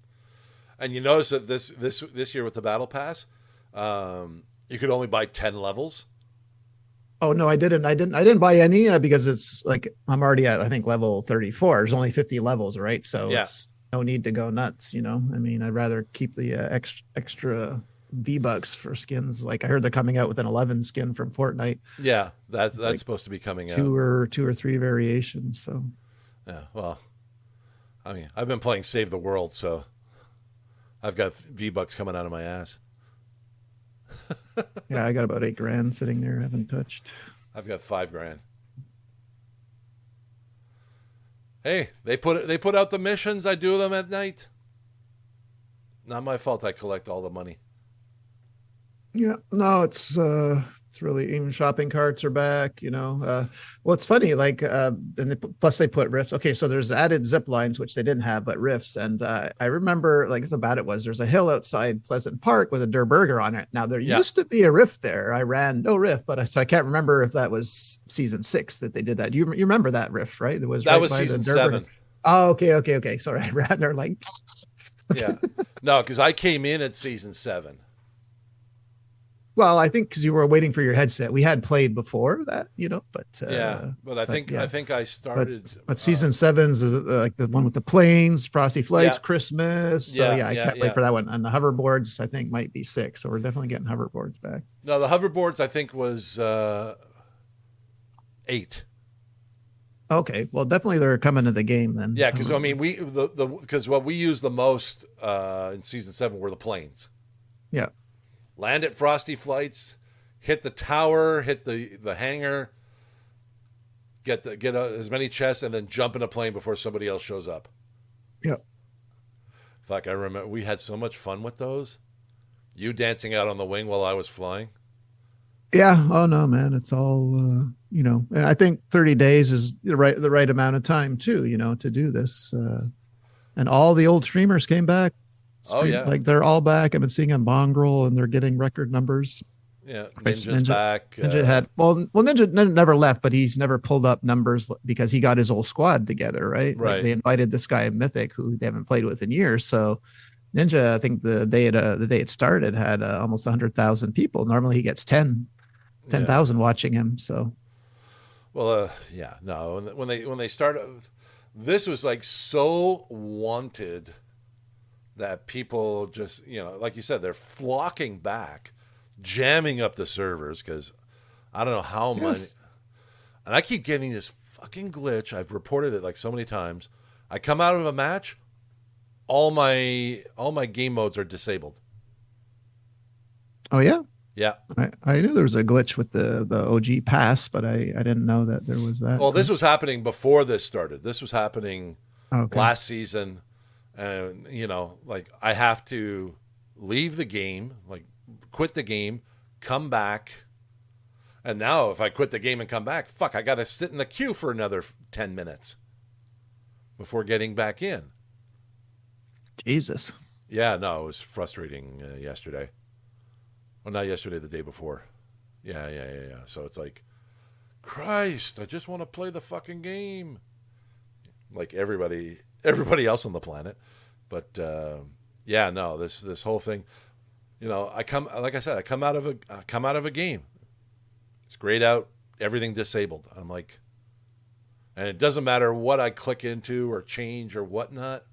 And you notice that this year with the battle pass, You could only buy 10 levels. Oh no, I didn't buy any because it's like I'm already at I think level 34. There's only 50 levels, right? So Yeah. it's no need to go nuts. I mean, I'd rather keep the extra V-bucks for skins. Like I heard they're coming out with an 11 skin from Fortnite, Yeah, that's like supposed to be coming out. two or three variations. So Yeah, well, I mean, I've been playing Save the World, so I've got V-bucks coming out of my ass. yeah, I got about 8 grand sitting there, haven't touched. I've got 5 grand. Hey, they put out the missions. I do them at night. Not my fault. I collect all the money. Yeah, no, it's really even shopping carts are back. Well, it's funny, like and plus they put rifts. Okay, so there's added zip lines, which they didn't have, but rifts. And I remember like how bad it was. There's a hill outside Pleasant Park with a Der Burger on it. Now there Yeah. used to be a rift there. I ran no rift, but so I can't remember if that was season 6 that they did that. You remember that rift, right? It was That right was by the season Der 7. Burger. Oh, okay. Sorry, I ran there like Yeah. No, because I came in at season 7. well, I think because you were waiting for your headset. We had played before that, but Yeah, but I think yeah. I think I started. But season 7's is like the one with the planes, Frosty Flights, Yeah. Christmas. So Yeah, I yeah, can't yeah. wait for that one. And the hoverboards, I think, might be 6. So we're definitely getting hoverboards back. No, the hoverboards I think was 8. Okay, well, definitely they're coming to the game then. Yeah, because I mean because what we used the most in season 7 were the planes. Yeah, Land at Frosty Flights, hit the tower, hit the hangar, get as many chests, and then jump in a plane before somebody else shows up. yeah. Fuck, I remember we had so much fun with those. You dancing out on the wing while I was flying. Yeah. Oh no, man. It's all and I think 30 days is the right amount of time too, to do this. And all the old streamers came back. Oh yeah, Like they're all back. I've been seeing on Mongrel and they're getting record numbers. yeah. Chris Ninja's back. Ninja had Ninja never left, but he's never pulled up numbers because he got his whole squad together, right? Right. Like they invited this guy Mythic who they haven't played with in years. So Ninja, I think the day it started had almost 100,000 people. Normally he gets 10,000 watching him. So well, yeah, no. When they started, this was like so wanted that people just like you said, they're flocking back, jamming up the servers because I don't know how many. And I keep getting this fucking glitch. I've reported it like so many times. I come out of a match, all my game modes are disabled. Oh yeah. Yeah. I knew there was a glitch with the OG pass, but I didn't know that there was that. Well, this was happening before this started. This was happening Okay. last season. And, like I have to leave the game, like quit the game, come back. And now if I quit the game and come back, fuck, I got to sit in the queue for another 10 minutes before getting back in. Jesus. Yeah, no, it was frustrating yesterday. Well, not yesterday, the day before. Yeah. So it's like, Christ, I just want to play the fucking game. Like everybody else on the planet. But yeah, no, this whole thing, I come out of a game. It's grayed out, everything disabled. I'm like, and it doesn't matter what I click into or change or whatnot.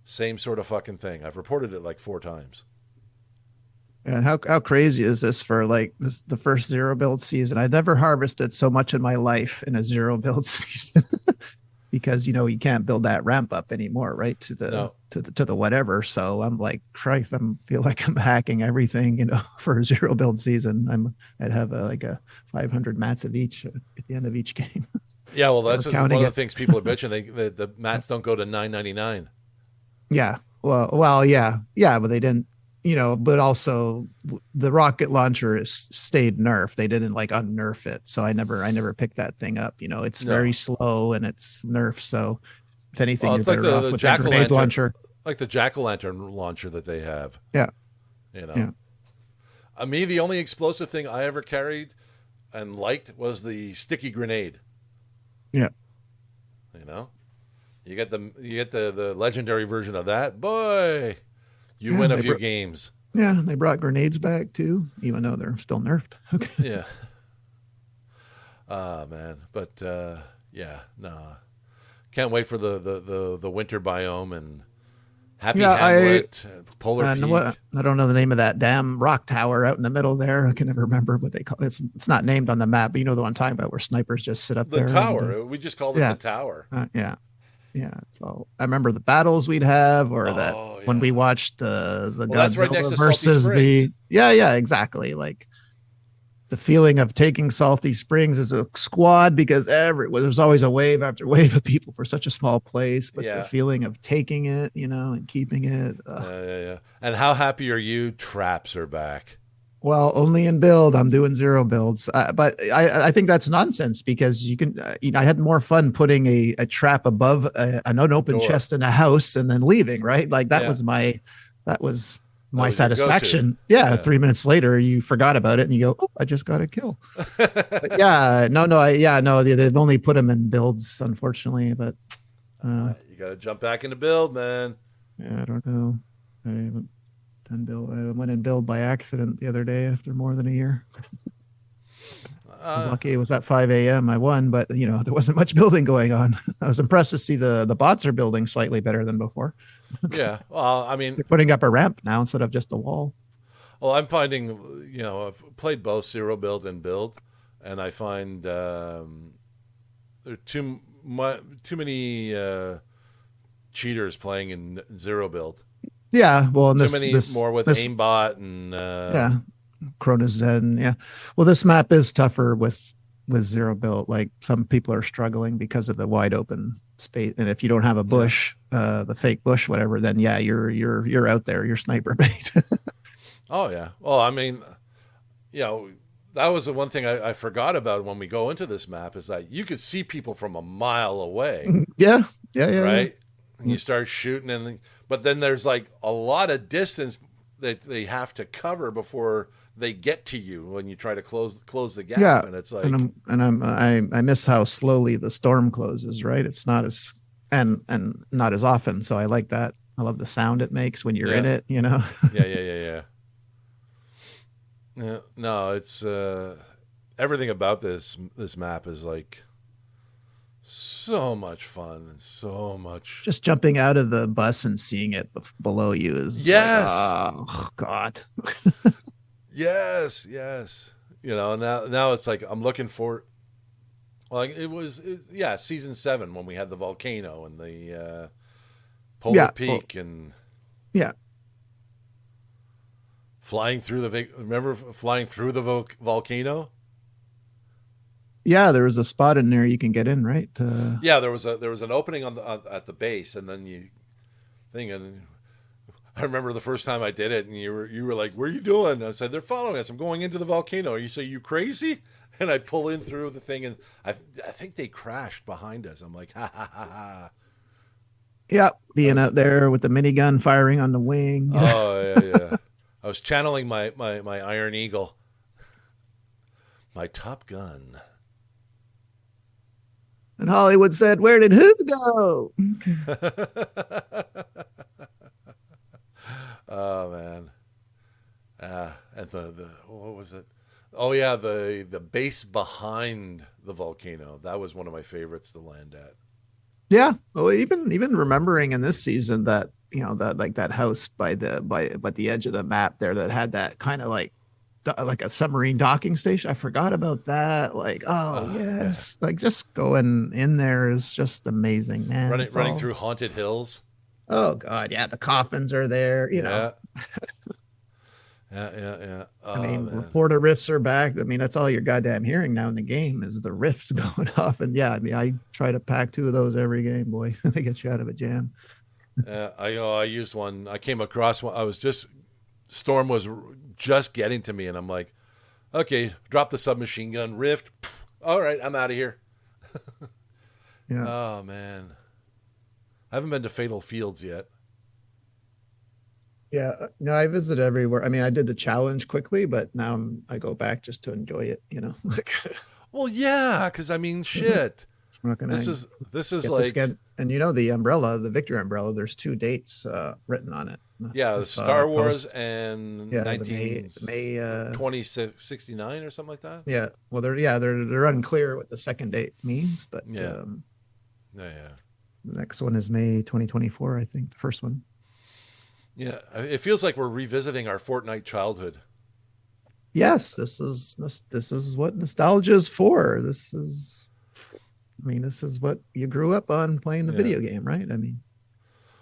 Same sort of fucking thing. I've reported it like 4 times. And how crazy is this for like the first zero build season? I never harvested so much in my life in a zero build season because you can't build that ramp up anymore, right? To the whatever. So I'm like, Christ, feel like I'm hacking everything, for a zero build season. I'd have a 500 mats of each at the end of each game. Yeah, well, that's just one of the things people are bitching. The mats don't go to $9.99. Yeah. Well, yeah, but they didn't. But also the rocket launcher is stayed nerfed. They didn't like unnerf it. So I never picked that thing up. It's very slow and it's nerfed. So if anything, it's you're like better off with the grenade launcher. Like the jack-o'-lantern launcher that they have. Yeah. Yeah. Me, the only explosive thing I ever carried and liked was the sticky grenade. Yeah. You get the legendary version of that. Boy, you win a few games. Yeah, they brought grenades back too, even though they're still nerfed. Okay. Yeah. Ah, man. But yeah, no. Can't wait for the winter biome and Happy Yeah, I Hamlet, Polar and what Peak. I don't know the name of that damn rock tower out in the middle there. I can never remember what they call it. It's not named on the map, but you know the one I'm talking about, where snipers just sit up The there over the. tower. We just called it the Yeah, tower. yeah, yeah. So I remember the battles we'd have, or that Oh when we yeah. watched the Well, that's right next Godzilla to Salty versus the. Springs. Yeah, exactly. Like the feeling of taking Salty Springs as a squad, because there's always a wave after wave of people for such a small place, but the Yeah. feeling of taking it, and keeping it. Yeah. And how happy are you? Traps are back. Well, only in build. I'm doing zero builds, but I think that's nonsense, because you can. I had more fun putting a trap above an A unopened door. chest in a house and then leaving. Right, like Yeah. that was That my was your go-to. satisfaction. Yeah, Yeah. 3 minutes later, you forgot about it and you go, "Oh, I just got a kill." But yeah, no, no, they've only put them in builds, unfortunately. But You got to jump back into build, man. yeah, I don't know. I haven't done build. I went in build by accident the other day after more than a year. I was Uh, lucky it was at 5 a.m. I won, but there wasn't much building going on. I was impressed to see the bots are building slightly better than before. yeah. Well, I mean, They're putting up a ramp now instead of just a wall. well, I'm finding, I've played both zero build and build, and I find there are too many cheaters playing in zero build. Yeah, well, and Too this many this more with this aimbot and yeah, Cronus Zen. Yeah, well, this map is tougher with zero build. Like some people are struggling because of the wide open space, and if you don't have a yeah. bush, the fake bush, whatever, then yeah, you're out there. You're sniper bait. Oh yeah. Well, I mean, you know, that was the one thing I forgot about when we go into this map is that you could see people from a mile away, Yeah, yeah. right? And you start shooting, but then there's like a lot of distance that they have to cover before they get to you when you try to close the gap, Yeah, and it's and like, I miss how slowly the storm closes. Right, it's not as and not as often. So I like that. I love the sound it makes when you're in yeah, it. You know. yeah. Yeah, no, it's everything about this map is like so much fun and so much. Just jumping out of the bus and seeing it below you is like, Yes, oh God. yes. Now it's like I'm looking for. Like yeah, season 7 when we had the volcano and the Polar Yeah, well, Peak and yeah, flying through remember flying through the volcano. yeah. There was a spot in there you can get in, right? Yeah, there was an opening at the base, and then you thing, and I remember the first time I did it, and you were like, "Where are you doing?" I said, "They're following us. I'm going into the volcano." You say, "You crazy?" And I pull in through the thing, and I think they crashed behind us. I'm like, "Ha ha ha ha!" Yeah, I being was, out there with the minigun firing on the wing. oh yeah. I was channeling my Iron Eagle, my Top Gun. And Hollywood said, "Where did who go?" Oh man, and the what was it? Oh yeah, the base behind the volcano. That was one of my favorites to land at. Yeah. Well, even remembering in this season that that like that house by the edge of the map there that had that kind of like a submarine docking station. I forgot about that. Like, oh Yeah, yes, like just going in there is just amazing, man. running It's running all. through haunted hills. Oh God, yeah. The coffins are there. Yeah, yeah. I Oh mean, man, reporter rifts are back. I mean, that's all you're goddamn hearing now in the game is the rifts going off. And yeah, I mean, I try to pack 2 of those every game, boy. They get you out of a jam. I used one. I came across one. I was just storm was just getting to me, and I'm like, okay, drop the submachine gun, rift. All right, I'm out of here. Yeah. Oh man, I haven't been to Fatal Fields yet. Yeah, no, I visit everywhere. I mean, I did the challenge quickly, but now I go back just to enjoy it. Like Well, yeah, because I mean, shit. I'm not This gonna is this is get this like again. And the umbrella, the Victor umbrella, there's 2 dates written on it. Yeah, I the saw a Star Wars post. and Yeah, nineteen the May. twenty sixty nine or something like that. Yeah, well, they're unclear what the second date means, but Yeah, yeah, yeah, the next one is May 2024. I think the first one. yeah. It feels like we're revisiting our Fortnite childhood. Yes, this is what nostalgia is for. I mean, this is what you grew up on playing the Yeah. video game, right? I mean,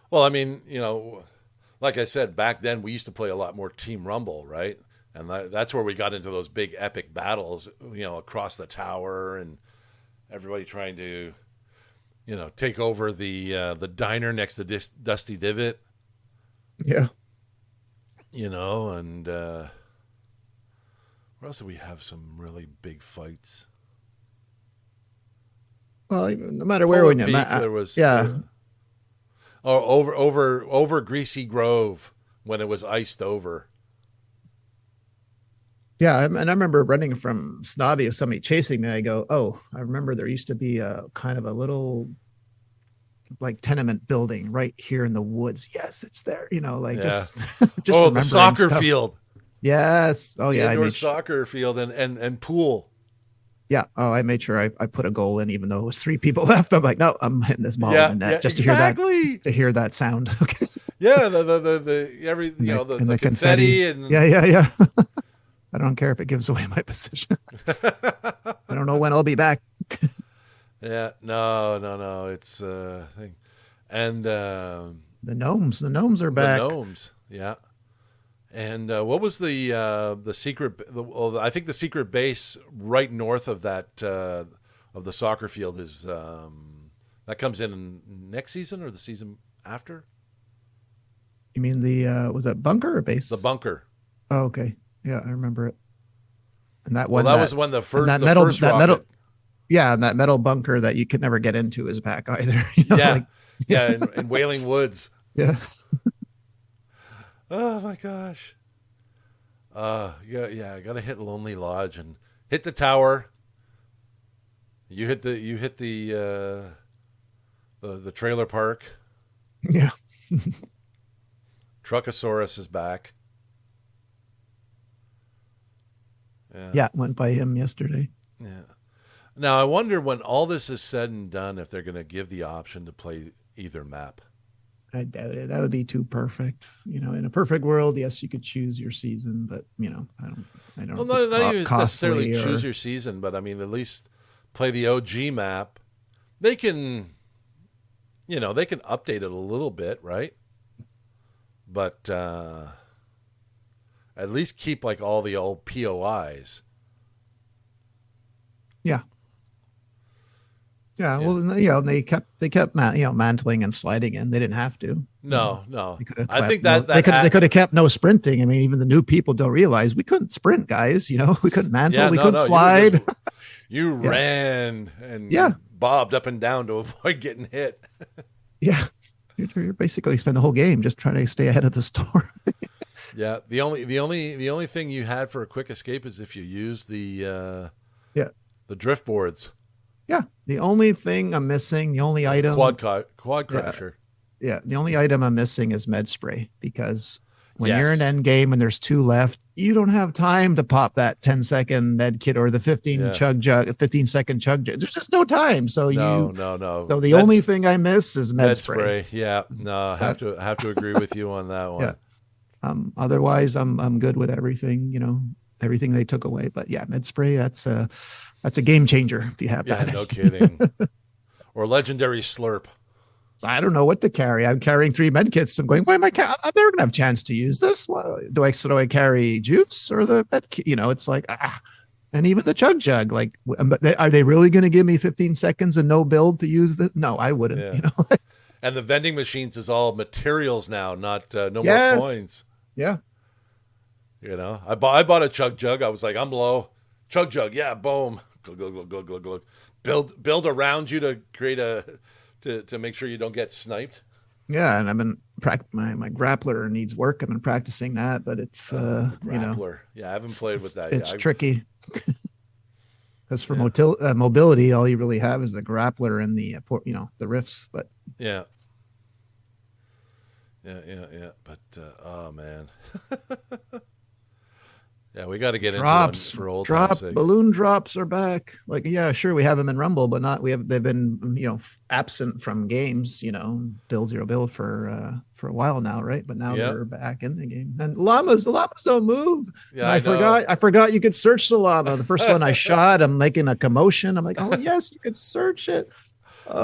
Well, I mean, like I said, back then we used to play a lot more Team Rumble, right? And that's where we got into those big epic battles, across the tower and everybody trying to, take over the diner next to Dusty Divot, yeah. and where else did we have some really big fights? Well, no matter where Polar when you, Peak, there was, yeah, or over Greasy Grove when it was iced over. yeah, and I remember running from Snobby with somebody chasing me. I go, oh, I remember there used to be a kind of a little like tenement building right here in the woods. Yes, it's there. Like Yeah. just Oh, the remembering soccer stuff. field, Yes. Oh the yeah, indoor soccer field and pool. yeah. Oh, I made sure I put a goal in, even though it was three people left. I'm like, no, I'm hitting this ball in Yeah, the net yeah, just exactly. to hear that sound. Okay. Yeah, the every And the confetti Yeah, and yeah, yeah. I don't care if it gives away my position. I don't know when I'll be back. yeah, no, it's thing. And The gnomes are the back. gnomes, yeah. And what was the secret? I think the secret base right north of that of the soccer field is that comes in next season or the season after. You mean the was that bunker or The base? bunker. Oh, okay. Yeah, I remember it. And that Well, one that was when the and first the first that metal rocket. yeah, and that metal bunker that you could never get into is back either. Yeah, Like yeah, in Wailing Woods. yeah. Oh my gosh. Yeah, I gotta hit Lonely Lodge and hit the tower. You hit the trailer park. Yeah. Truckosaurus is back. Yeah. Yeah, went by him yesterday. Yeah. Now I wonder when all this is said and done if they're gonna give the option to play either map. I doubt it. That would be too perfect. In a perfect world, yes, you could choose your season, but I don't Well, know if not it's even necessarily costly choose or your season, but I mean at least play the OG map. They can they can update it a little bit, right? But at least keep like all the old POIs. yeah. Yeah, Yeah. well, they kept mantling and sliding in. They didn't have to. No. They could have I think no, that they could have kept no sprinting. I mean, even the new people don't realize we couldn't sprint, guys. We couldn't mantle, yeah, we no, couldn't no. slide. You Yeah. ran and Yeah. bobbed up and down to avoid getting hit. Yeah, you're basically spend the whole game just trying to stay ahead of the storm. Yeah. The only thing you had for a quick escape is if you use Yeah, the drift boards. yeah. The only thing I'm missing, the only item, Quad yeah, crasher. yeah, the only item I'm missing is med spray because when you're in Yes. end game and there's two left, you don't have time to pop that 10-second med kit or the 15-second chug jug. There's just no time. So No. so the only thing I miss is med spray. Yeah. No, I have to agree with you on that one. Yeah. Otherwise I'm good with everything, everything they took away. But yeah, med spray, that's a game changer if you have Yeah, that. no kidding. Or legendary slurp. So I don't know what to carry. I'm carrying 3 med kits. I'm going, why am I'm never gonna have a chance to use this. Well, do I carry juice or the med kit? It's like and even the chug jug, like, are they really going to give me 15 seconds and no build to use this? No, I wouldn't. Yeah. And the vending machines is all materials now, not no Yes. more coins. Yeah. I bought a chug jug. I was like, I'm low. Chug jug, yeah, boom. Glug. Build around you to create to make sure you don't get sniped. Yeah, and I've been my grappler needs work. I've been practicing that, but it's Grappler. Yeah, I haven't played with that. It's Yeah, tricky because for mobility, all you really have is the grappler and the the riffs. But yeah. Yeah, yeah, yeah. But oh man, yeah, we got to get into one Drops, for old time's drop, sake. balloon drops are back. Like, yeah, sure, we have them in Rumble, but not we have. They've been, absent from games. Build Zero Build for a while now, right? But now Yeah, they're back in the game. And the llamas don't move. yeah, And I know. I forgot you could search the llama. The first one I shot, I'm making a commotion. I'm like, oh yes, you could search it.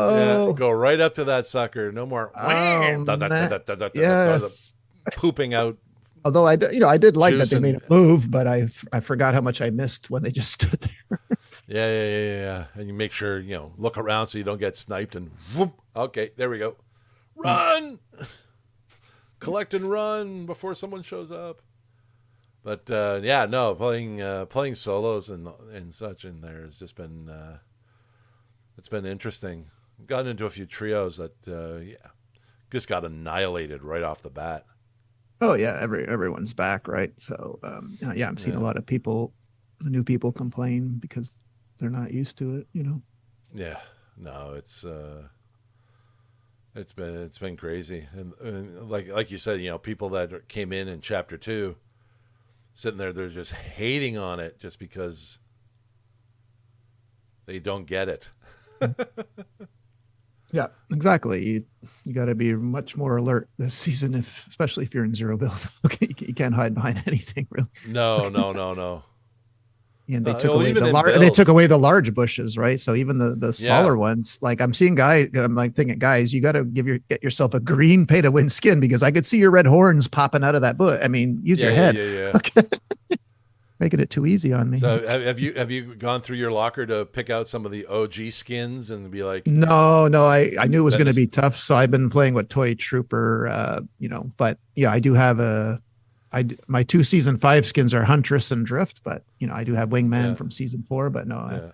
Yeah, Oh, go right up to that sucker. No more oh wham, man, yes. pooping out Although I did like that juice they made and a move, but I forgot how much I missed when they just stood there. yeah, yeah, yeah, yeah, yeah. And you make sure look around so you don't get sniped and whoop. Okay, there we go. Run, collect and run before someone shows up. But yeah, no, playing solos and such in there has just been it's been interesting. Gotten into a few trios that yeah, just got annihilated right off the bat. Oh yeah, everyone's back, right? So yeah, I'm seeing a Yeah, lot of people, the new people complain because they're not used to it. yeah. No, it's been crazy, and like you said, people that came in chapter two, sitting there, they're just hating on it just because they don't get it. Yeah, exactly. You got to be much more alert this season, if especially if you're in zero build. Okay, you can't hide behind anything really. No, no, no, no. And they No, took well, away even the in large. They build, took away the large bushes, right? So even the yeah, smaller ones, like I'm seeing guys, I'm like thinking, guys, you got to get yourself a green pay to win skin because I could see your red horns popping out of that bush. I mean, use yeah, your yeah, head. yeah, yeah. Okay, making it too easy on me. So have you gone through your locker to pick out some of the OG skins and be like, No, no, I knew it was that going to is, be tough, so I've been playing with Toy Trooper, but yeah, I do have my two season 5 skins are Huntress and Drift, but I do have Wingman yeah, from season 4, but no, yeah.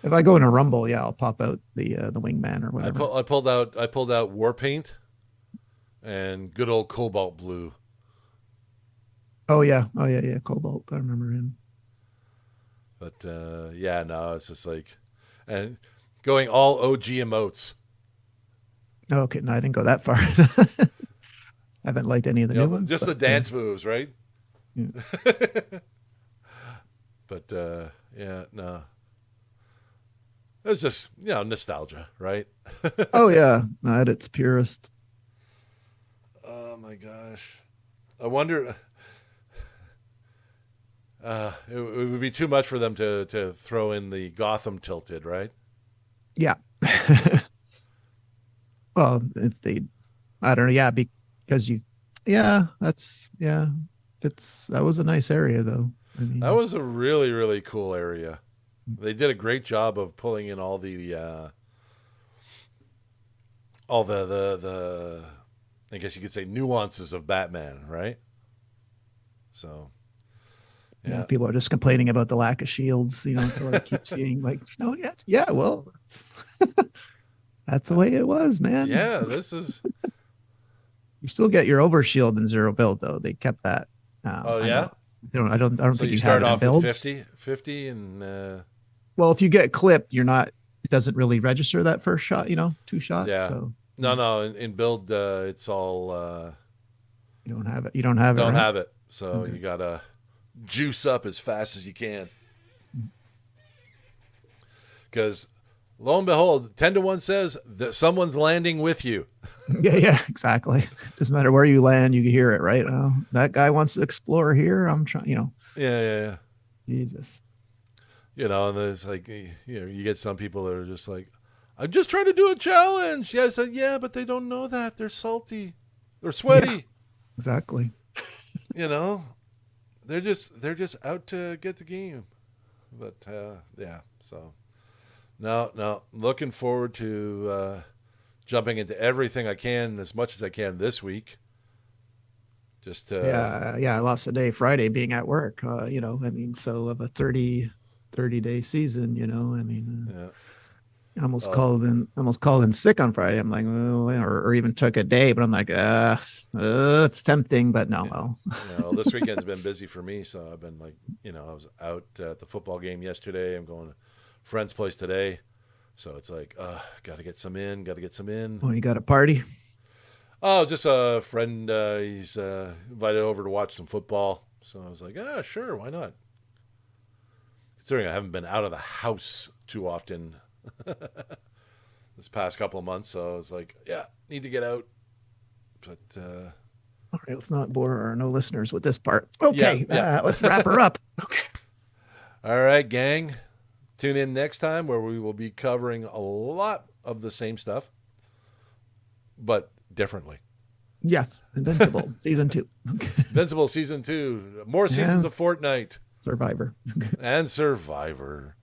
if I go in a Rumble, yeah, I'll pop out the Wingman or whatever. I pulled out war paint and good old cobalt blue. Oh yeah, yeah, Cobalt, I remember him. But yeah, no, it's just like, and going all OG emotes. Oh, okay, no, I didn't go that far. I haven't liked any of the new ones, Just but the dance moves, right? yeah. But yeah, no, it's just nostalgia, right? Oh yeah, no, at its purest. Oh my gosh, I wonder. It would be too much for them to throw in the Gotham tilted, right? Yeah. Well, if they, I don't know. Yeah, because that was a nice area though. I That mean, was a really really cool area. They did a great job of pulling in all the I guess you could say nuances of Batman, right? So yeah, people are just complaining about the lack of shields, until I keep seeing like, no, yeah, yeah, well, that's the way it was, man. yeah. This is You still get your overshield in zero build though. They kept that. oh I know. yeah. I don't So think you you have start it in off with builds. 50 and Well, if you get clipped, you're not. It doesn't really register that first shot. Two shots. yeah. So No, no. In build, it's all you don't have it. You don't have it, don't right? have it. So Okay. you gotta juice up as fast as you can. Because lo and behold, 10 to 1 says that someone's landing with you. Yeah, yeah, exactly. Doesn't matter where you land, you can hear it, right? Oh, that guy wants to explore here. I'm trying, Yeah, yeah, yeah. Jesus. And there's like, you get some people that are just like, I'm just trying to do a challenge. Yeah, I said, yeah, but they don't know that. They're salty. They're Yeah, sweaty. exactly. You know, they're just out to get the game. But yeah, so no, no, looking forward to jumping into everything I can as much as I can this week. Just Yeah, yeah. I lost a day Friday being at work. I mean, so of a 30 day season, I mean, yeah, uh, almost called in sick on Friday. I'm like, oh, or even took a day, but I'm like, it's tempting, but no, yeah. well, This weekend's been busy for me, so I've been like, I was out at the football game yesterday. I'm going to a friend's place today, so it's like, got to get some in, got to get some in. oh, you got a party? Oh, just a friend. He's invited over to watch some football. So I was like, sure, why not? Considering I haven't been out of the house too often this past couple of months. So I was like, yeah, need to get out. But All right, let's not bore our no listeners with this part. Okay, yeah. let's wrap her up. Okay. All right, gang. Tune in next time where we will be covering a lot of the same stuff, but differently. Yes, Invincible season 2. Invincible season 2. More seasons of Fortnite. Survivor. And Survivor.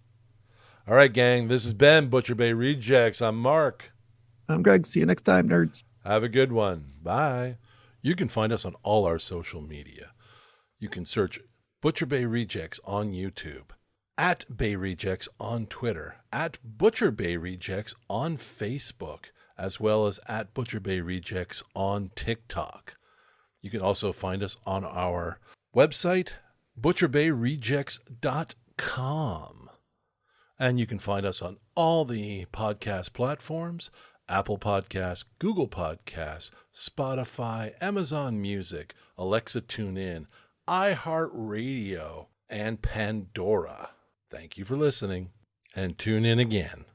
All right, gang. This has been Butcher Bay Rejects. I'm Mark. I'm Greg. See you next time, nerds. Have a good one. Bye. You can find us on all our social media. You can search Butcher Bay Rejects on YouTube, at Bay Rejects on Twitter, at Butcher Bay Rejects on Facebook, as well as at Butcher Bay Rejects on TikTok. You can also find us on our website, butcherbayrejects.com. And you can find us on all the podcast platforms, Apple Podcasts, Google Podcasts, Spotify, Amazon Music, Alexa TuneIn, iHeartRadio, and Pandora. Thank you for listening, and tune in again.